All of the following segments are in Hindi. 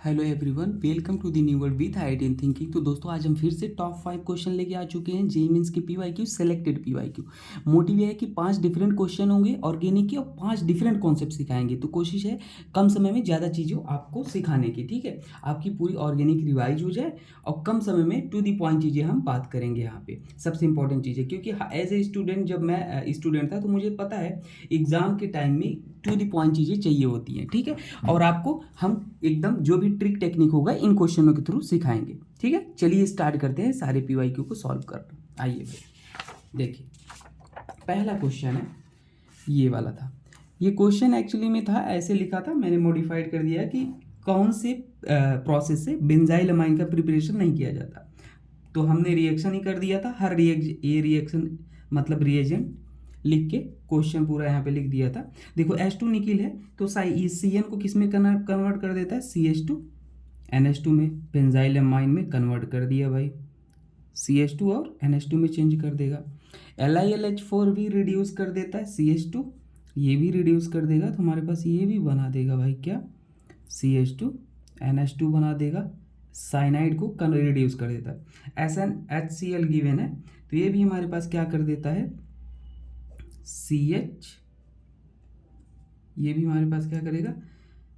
Hello everyone, welcome to the new world with idea in thinking. तो दोस्तों आज हम फिर से टॉप 5 क्वेश्चन लेके आ चुके हैं जेईई मेंस के पीवाईक्यू सेलेक्टेड पीवाईक्यू। मोटिव ये है कि 5 डिफरेंट क्वेश्चन होंगे ऑर्गेनिक के और 5 डिफरेंट कॉन्सेप्ट सिखाएंगे। तो कोशिश है कम समय में ज़्यादा चीज़ें आपको सिखाने की, ठीक है। आपकी पूरी ऑर्गेनिक रिवाइज हो जाए और कम समय में टू दी पॉइंट चीज़ें हम बात करेंगे यहाँ पे। सबसे इंपॉर्टेंट चीज़ है क्योंकि एज ए स्टूडेंट, जब मैं स्टूडेंट था तो मुझे पता है एग्जाम के टाइम में टू दी पॉइंट चीज़ें चाहिए होती हैं, ठीक है। और आपको हम एकदम जो भी ट्रिक टेक्निक होगा इन क्वेश्चनों के थ्रू सिखाएंगे, ठीक है। चलिए स्टार्ट करते हैं सारे पीवाईक्यू को सॉल्व करना। आइए भाई देखिए, पहला क्वेश्चन है ये वाला था। ये क्वेश्चन एक्चुअली में था, ऐसे लिखा था, मैंने मॉडिफाइड कर दिया कि कौन से प्रोसेस से बेंजाइल अमाइन का प्रिपरेशन नहीं किया जाता। तो हमने रिएक्शन ही कर दिया था, हर ये रिएक्शन मतलब रिएजेंट लिख के क्वेश्चन पूरा यहाँ पे लिख दिया था। देखो H2 निकिल है तो CN को किस में कन्वर्ट कर देता है, CH2 NH2 में, बेंजाइल अमाइन में कन्वर्ट कर दिया भाई, CH2 और NH2 में चेंज कर देगा। LiLH4 भी रिड्यूस कर देता है, CH2 ये भी रिड्यूस कर देगा, तो हमारे पास ये भी बना देगा भाई क्या, CH2 NH2 बना देगा, साइनाइड को रिड्यूस कर देता है। HCl गिवन है तो ये भी हमारे पास क्या कर देता है, CH, ये भी हमारे पास क्या करेगा,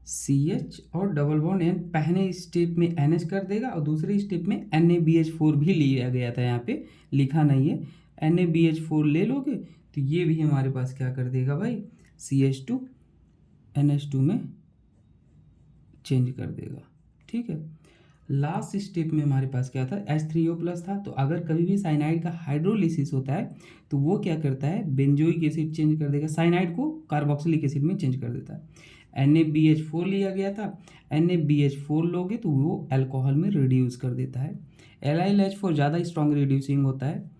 CH और डबल बॉन्ड N, पहले स्टेप में NH कर देगा और दूसरे स्टेप में NaBH4 भी लिया गया था, यहाँ पे लिखा नहीं है, NaBH4 ले लोगे तो ये भी हमारे पास क्या कर देगा भाई, CH2 NH2 में चेंज कर देगा, ठीक है। लास्ट स्टेप में हमारे पास क्या था, H3O प्लस था, तो अगर कभी भी साइनाइड का हाइड्रोलिसिस होता है तो वो क्या करता है, बेंजोइक एसिड चेंज कर देगा, साइनाइड को कार्बोक्सिलिक एसिड में चेंज कर देता है। NaBH4 लिया गया था, NaBH4 लोगे तो वो अल्कोहल में रिड्यूस कर देता है। LiLH4 ज़्यादा स्ट्रॉन्ग रिड्यूसिंग होता है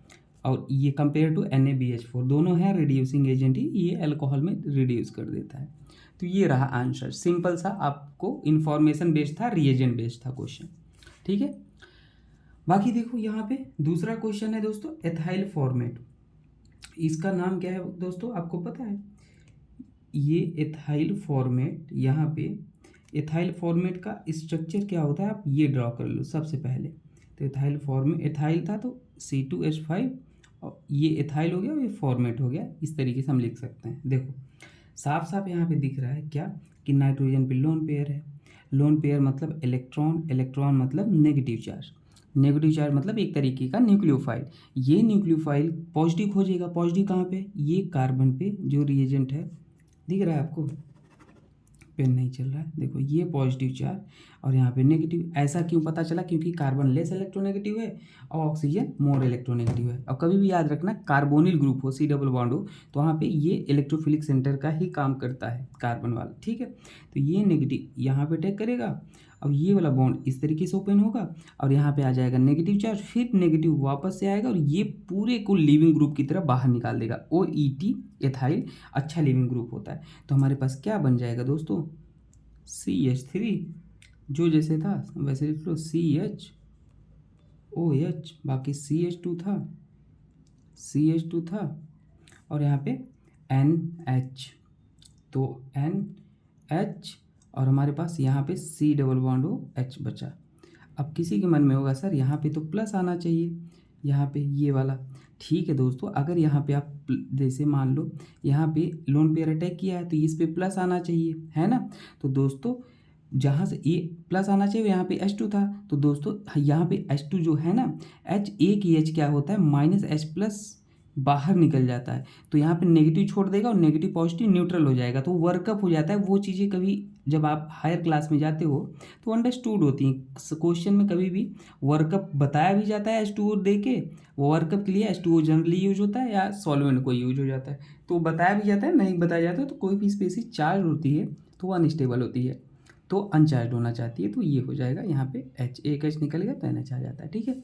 और ये कंपेयर टू NaBH4 दोनों हैं रिड्यूसिंग एजेंट ही, ये अल्कोहल में रिड्यूस कर देता है। तो ये रहा आंसर, सिंपल सा, आपको इंफॉर्मेशन बेस्ड था, रिएजेंट बेस्ड था क्वेश्चन, ठीक है। बाकी देखो यहाँ पे दूसरा क्वेश्चन है दोस्तों, एथाइल फॉर्मेट। इसका नाम क्या है दोस्तों, आपको पता है, ये एथाइल फॉर्मेट, यहाँ पे एथाइल फॉर्मेट का स्ट्रक्चर क्या होता है, आप ये ड्रॉ कर लो सबसे पहले। तो एथाइल फॉर्मेट, एथाइल था तो C2H5 और ये एथाइल हो गया और ये फॉर्मेट हो गया, इस तरीके से हम लिख सकते हैं। देखो साफ साफ यहाँ पे दिख रहा है क्या, कि नाइट्रोजन पे लोन पेयर है, लोन पेयर मतलब इलेक्ट्रॉन, इलेक्ट्रॉन मतलब नेगेटिव चार्ज, नेगेटिव चार्ज मतलब एक तरीके का न्यूक्लियोफाइल। ये न्यूक्लियोफाइल पॉजिटिव खोजेगा, पॉजिटिव कहाँ पे, ये कार्बन पे जो रिएजेंट है, दिख रहा है आपको, पेन नहीं चल रहा है, देखो ये पॉजिटिव चार्ज और यहाँ पे नेगेटिव। ऐसा क्यों पता चला, क्योंकि कार्बन लेस इलेक्ट्रोनेगेटिव है और ऑक्सीजन मोर इलेक्ट्रोनेगेटिव है। और कभी भी याद रखना, कार्बोनिल ग्रुप हो, C डबल बॉन्ड हो, तो वहाँ पे ये इलेक्ट्रोफिलिक सेंटर का ही काम करता है कार्बन वाला, ठीक है। तो ये नेगेटिव यहाँ पे अटैक करेगा, अब ये वाला बॉन्ड इस तरीके से ओपन होगा और यहाँ पे आ जाएगा नेगेटिव चार्ज, फिर नेगेटिव वापस से आएगा और ये पूरे को लिविंग ग्रुप की तरह बाहर निकाल देगा। OET एथाइल अच्छा लिविंग ग्रुप होता है। तो हमारे पास क्या बन जाएगा दोस्तों, CH3, जो जैसे था वैसे लिख लो, CHOH, बाकी CH2 था, CH2 था और यहाँ पे NH, तो NH और हमारे पास यहाँ पे C डबल बॉन्ड हो H बचा। अब किसी के मन में होगा सर यहाँ पे तो प्लस आना चाहिए, यहाँ पे ये वाला, ठीक है दोस्तों। अगर यहाँ पे आप जैसे मान लो यहाँ पे लोन पेयर अटैक किया है तो इस पे प्लस आना चाहिए, है ना। तो दोस्तों जहाँ से ये प्लस आना चाहिए, यहाँ पे H2 था, तो दोस्तों यहाँ पे H2 जो है ना, H, एक ही H क्या होता है, -H प्लस बाहर निकल जाता है, तो यहाँ पे नेगेटिव छोड़ देगा और नेगेटिव पॉजिटिव न्यूट्रल हो जाएगा, तो वर्कअप हो जाता है। वो चीज़ें कभी जब आप हायर क्लास में जाते हो तो अंडरस्टूड होती हैं, क्वेश्चन में कभी भी वर्कअप बताया भी जाता है H2O दे के, वो वर्कअप के लिए H2O जनरली यूज होता है या सॉल्वेंट को यूज हो जाता है, तो बताया भी जाता है, नहीं बताया जाता है तो कोई भी स्पेसिस चार्ज होती है तो वो अनस्टेबल होती है, तो अनचार्ज होना चाहती है, तो ये हो जाएगा यहाँ पे H, एक H निकल गया तो NH आ जाता है, ठीक है।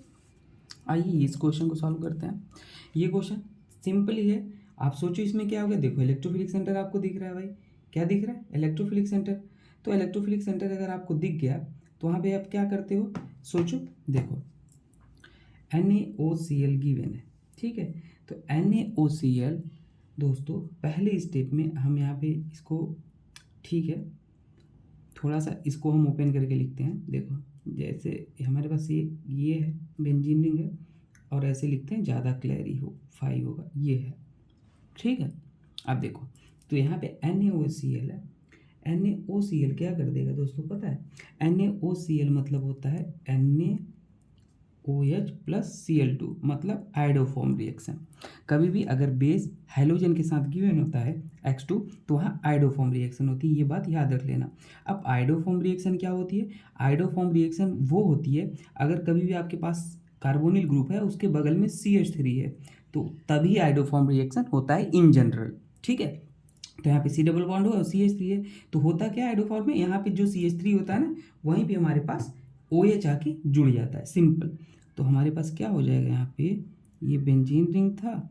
आइए इस क्वेश्चन को सॉल्व करते हैं। ये क्वेश्चन सिंपल ही है, आप सोचो इसमें क्या होगा। देखो इलेक्ट्रोफिलिक सेंटर आपको दिख रहा है भाई, क्या दिख रहा है, इलेक्ट्रोफिलिक सेंटर। तो इलेक्ट्रोफिलिक सेंटर अगर आपको दिख गया तो वहाँ पे आप क्या करते हो, सोचो, देखो NaOCl गिवन है, ठीक है। तो NaOCl दोस्तों पहले स्टेप में हम यहाँ पे इसको, ठीक है, थोड़ा सा इसको हम ओपन करके लिखते हैं। देखो जैसे हमारे पास ये है बेंजीन रिंग है, और ऐसे लिखते हैं ज़्यादा क्लैरी हो 5 होगा, ये है, ठीक है। अब देखो तो यहाँ पे NaOCl है, NaOCl क्या कर देगा दोस्तों पता है? NaOCl मतलब होता है NaOH प्लस Cl2, मतलब आइडोफॉर्म रिएक्शन। कभी भी अगर बेस हाइड्रोजन के साथ गिवन होता है X2 तो वहाँ आइडोफॉर्म रिएक्शन होती है, ये बात याद रख लेना। अब आइडोफॉर्म रिएक्शन क्या होती है? आइडोफॉर्म रिएक्शन वो होती है अगर कभी भी आपके पास कार्बोनिल ग्रुप है उसके बगल में CH3 है, तो तभी आइडोफॉर्म रिएक्शन होता है इन जनरल, ठीक है। तो यहाँ पे C डबल बॉन्ड हो और CH3 है, तो होता क्या है आइडोफॉर्म में? यहाँ पे जो CH3 होता है ना, वहीं पे हमारे पास OH आके जुड़ जाता है, सिंपल। तो हमारे पास क्या हो जाएगा, यहाँ पे ये बेंजीन रिंग था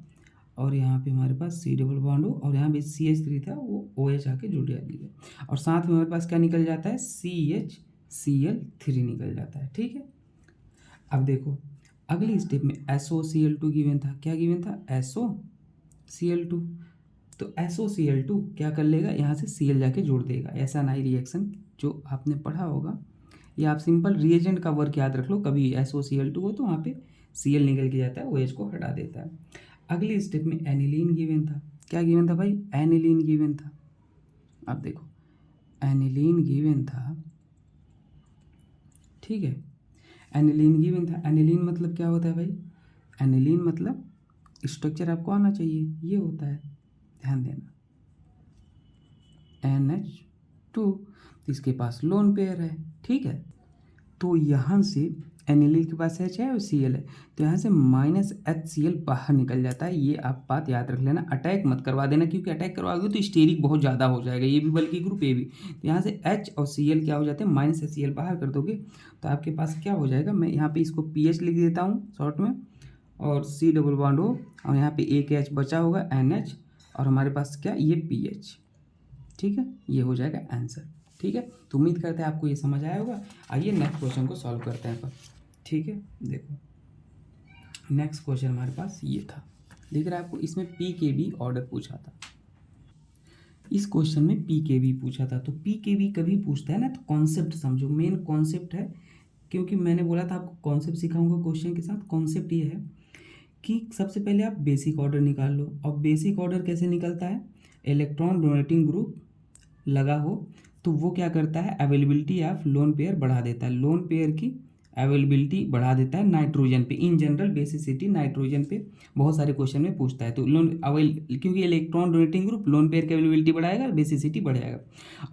और यहाँ पे हमारे पास C डबल बॉन्ड हो और यहाँ पे CH3 था, वो OH आके जुड़ जाएगा और साथ में हमारे पास क्या निकल जाता है? CHCl3 निकल जाता है, ठीक है। अब देखो अगली स्टेप में SOCl2 गिवन था, क्या गिवन था? SOCl2। तो SOCl2 क्या कर लेगा? यहाँ से Cl जाके जोड़ देगा, ऐसा नहीं रिएक्शन जो आपने पढ़ा होगा, ये आप सिंपल रिएजेंट का वर्क याद रख लो, कभी SOCl2 हो तो वहाँ पे Cl निकल के जाता है, OH को हटा देता है। अगली स्टेप में एनिलीन गिवन था, क्या गिवन था भाई? एनिलीन गिवन था। अब देखो एनिलीन गिवन था, ठीक है, एनिलीन गिवन था। एनिलीन मतलब क्या होता है भाई? एनिलीन मतलब स्ट्रक्चर आपको आना चाहिए, ये होता है, ध्यान देना, NH2, इसके पास लोन पेयर है, ठीक है। तो यहाँ से एनिलीन के पास H है और Cl है, तो यहाँ से -HCl बाहर निकल जाता है, ये आप बात याद रख लेना। अटैक मत करवा देना, क्योंकि अटैक करवाओगे तो स्टेरिक बहुत ज़्यादा हो जाएगा, ये भी बल्कि ग्रुप ए भी। तो यहाँ से H और Cl क्या हो जाते हैं? -HCl बाहर कर दोगे तो आपके पास क्या हो जाएगा? मैं यहाँ पे इसको PH लिख देता हूँ शॉर्ट में, और C डबल बॉन्ड हो और यहाँ पे एक H बचा होगा NH, और हमारे पास क्या? ये PH, ठीक है, ये हो जाएगा आंसर, ठीक है। तो उम्मीद करते हैं आपको ये समझ आया होगा। आइए नेक्स्ट क्वेश्चन को सॉल्व करते हैं पर, ठीक है। देखो नेक्स्ट क्वेश्चन हमारे पास ये था, दिख रहा है आपको, इसमें PKB ऑर्डर पूछा था। इस क्वेश्चन में PKB पूछा था, तो PKB कभी पूछता है ना तो कॉन्सेप्ट समझो, मेन कॉन्सेप्ट है, क्योंकि मैंने बोला था आपको कॉन्सेप्ट सिखाऊंगा क्वेश्चन के साथ। कॉन्सेप्ट ये है कि सबसे पहले आप बेसिक ऑर्डर निकाल लो, और बेसिक ऑर्डर कैसे निकलता है? इलेक्ट्रॉन डोनेटिंग ग्रुप लगा हो तो वो क्या करता है? अवेलेबिलिटी ऑफ लोन पेयर बढ़ा देता है, लोन पेयर की अवेलेबिलिटी बढ़ा देता है नाइट्रोजन पे। इन जनरल बेसिसिटी नाइट्रोजन पे बहुत सारे क्वेश्चन में पूछता है, तो क्योंकि electron donating group lone pair की अवेलेबिलिटी बढ़ाएगा, बेसिसिटी बढ़ाएगा,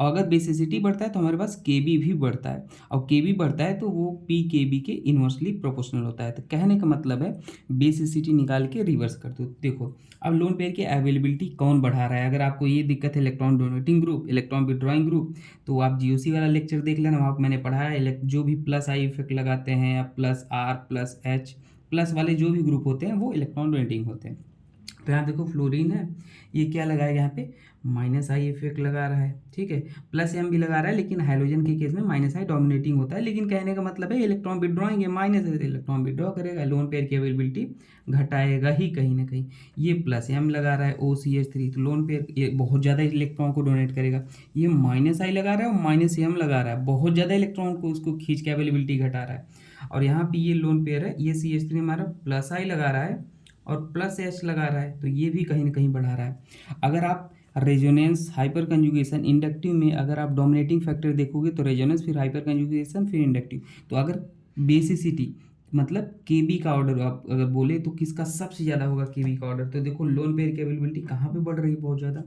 और अगर बेसिसिटी बढ़ता है तो हमारे पास KB भी बढ़ता है, और KB बढ़ता है तो वो PKB के इन्वर्सली प्रोपोर्शनल होता है। तो कहने का मतलब है बेसिसिटी निकाल के रिवर्स कर दो। देखो अब लोन पेयर की अवेलेबिलिटी कौन बढ़ा रहा है? अगर आपको ये दिक्कत है electron donating group, electron withdrawing group, तो आप GOC वाला लेक्चर देख लेना, वहाँ पर मैंने पढ़ाया है जो भी प्लस आई इफेक्ट लगाते हैं या +R +H प्लस वाले जो भी ग्रुप होते हैं वो इलेक्ट्रॉन डोनेटिंग होते हैं। तो यहाँ देखो फ्लोरीन है, ये क्या लगाएगा? यहाँ पे -I इफेक्ट लगा रहा है, ठीक है, +M भी लगा रहा है, लेकिन हाइड्रोजन के केस में -I डोमिनेटिंग होता है, लेकिन कहने का मतलब है इलेक्ट्रॉन विड्रॉइंग है, माइनस है इलेक्ट्रॉन विड्रॉ करेगा, लोन पेयर की अवेलेबिलिटी घटाएगा ही कहीं ना कहीं। ये +M लगा रहा है OCH3, तो लोन पेयर ये बहुत ज़्यादा इलेक्ट्रॉन को डोनेट करेगा। ये -I लगा रहा है और -M लगा रहा है, बहुत ज़्यादा इलेक्ट्रॉन को उसको खींच के अवेलेबिलिटी घटा रहा है। और यहाँ पे ये लोन पेयर है, ये CH3 हमारा +I लगा रहा है और +H लगा रहा है, तो ये भी कहीं ना कहीं बढ़ा रहा है। अगर आप रेजोनेंस हाइपर कंजुगेशन इंडक्टिव में अगर आप डोमिनेटिंग फैक्टर देखोगे तो रेजोनेंस फिर हाइपर कंजुगेशन फिर इंडक्टिव, तो अगर बेसिसिटी मतलब KB का ऑर्डर आप अगर बोले तो किसका सबसे ज़्यादा होगा? KB का ऑर्डर। तो देखो लोन पेयर की अवेलेबिलिटी कहाँ पे बढ़ रही है? बहुत ज़्यादा,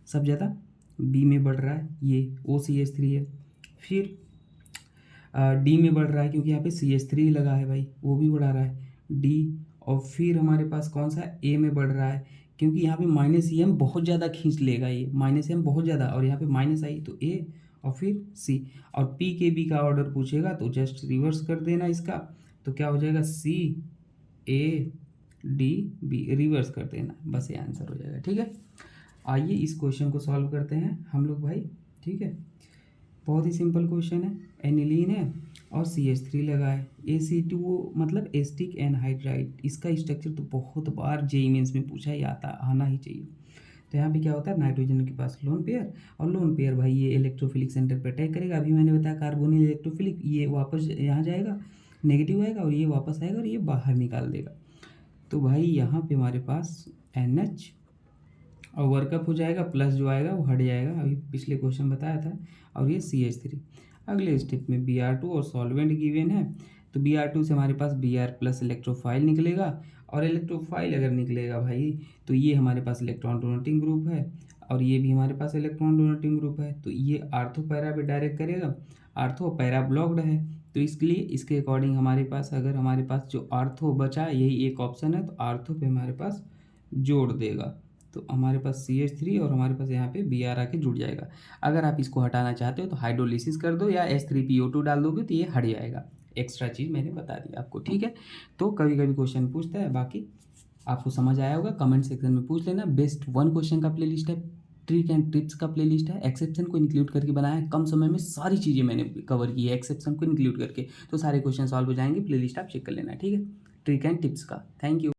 सब ज़्यादा B में बढ़ रहा है, ये OCH3 है। फिर D में बढ़ रहा है क्योंकि यहाँ पे CH3 लगा है भाई, वो भी बढ़ा रहा है D। और फिर हमारे पास कौन सा? A में बढ़ रहा है क्योंकि यहाँ पे -M बहुत ज़्यादा खींच लेगा, ये -M बहुत ज़्यादा, और यहाँ पे -I, तो A और फिर C। और PKB का ऑर्डर पूछेगा तो जस्ट रिवर्स कर देना इसका, तो क्या हो जाएगा? CADB, रिवर्स कर देना, बस ये आंसर हो जाएगा, ठीक है। आइए इस क्वेश्चन को सॉल्व करते हैं हम लोग भाई, ठीक है। बहुत ही सिंपल क्वेश्चन है, एनिलीन है और CH3 लगा है, ACO मतलब एसिटिक एनहाइड्राइड, इसका स्ट्रक्चर तो बहुत बार JEE मेंस में पूछा ही आना ही चाहिए। तो यहाँ पे क्या होता है, नाइट्रोजन के पास लोन पेयर, और लोन पेयर भाई ये इलेक्ट्रोफिलिक सेंटर पर अटैक करेगा। अभी मैंने बताया कार्बोनिल इलेक्ट्रोफिलिक, ये वापस यहाँ जाएगा, नेगेटिव आएगा, और ये वापस आएगा और ये बाहर निकाल देगा। तो भाई यहाँ पे हमारे पास NH और वर्कअप हो जाएगा, प्लस जो आएगा वो हट जाएगा, अभी पिछले क्वेश्चन बताया था, और ये CH3। अगले स्टेप में Br2 और सॉल्वेंट गिवन है, तो Br2 से हमारे पास Br प्लस इलेक्ट्रोफाइल निकलेगा, और इलेक्ट्रोफाइल अगर निकलेगा भाई तो ये हमारे पास इलेक्ट्रॉन डोनेटिंग ग्रुप है, और ये भी हमारे पास इलेक्ट्रॉन डोनेटिंग ग्रुप है, तो ये आर्थो पैरा पे डायरेक्ट करेगा, आर्थो पैरा ब्लॉक्ड है, तो इसके लिए इसके अकॉर्डिंग हमारे पास, अगर हमारे पास जो आर्थो बचा यही एक ऑप्शन है, तो आर्थो पे हमारे पास जोड़ देगा, तो हमारे पास CH3 और हमारे पास यहाँ पे Br आके जुड़ जाएगा। अगर आप इसको हटाना चाहते हो तो हाइड्रोलिसिस कर दो या H3PO2 डाल दोगे तो ये हट जाएगा। एक्स्ट्रा चीज़ मैंने बता दी आपको, ठीक है। तो कभी कभी क्वेश्चन पूछता है, बाकी आपको समझ आया होगा, कमेंट सेक्शन में पूछ लेना। बेस्ट 1 क्वेश्चन का प्लेलिस्ट है, ट्रिक एंड टिप्स का प्लेलिस्ट है, एक्सेप्शन को इंक्लूड करके बनाया है, कम समय में सारी चीज़ें मैंने कवर की है एक्सेप्शन को इंक्लूड करके, तो सारे क्वेश्चन सॉल्व हो जाएंगे। प्लेलिस्ट आप चेक कर लेना, ठीक है, ट्रिक एंड टिप्स का। Thank you.